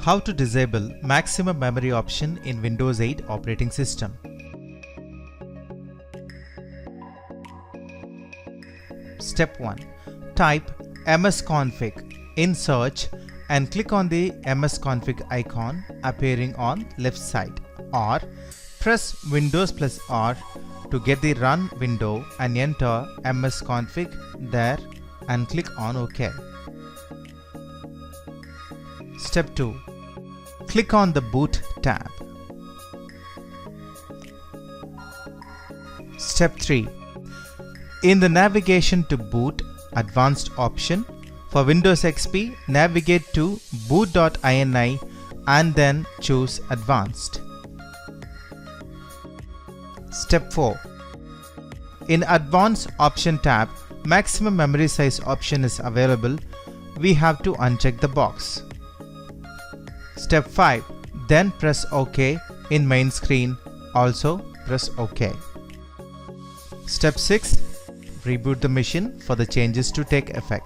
How to disable maximum memory option in Windows 8 operating system. Step 1. Type msconfig in search and click on the msconfig icon appearing on left side, or press Windows plus R to get the run window and enter msconfig there and click on OK. Step 2. Click on the Boot tab. Step 3. In the Navigation to Boot Advanced option for Windows XP, navigate to boot.ini and then choose Advanced. Step 4. In Advanced option tab, maximum memory size option is available. We have to uncheck the box. Step 5. Then press OK in main screen. Also press OK. Step 6. Reboot the machine for the changes to take effect.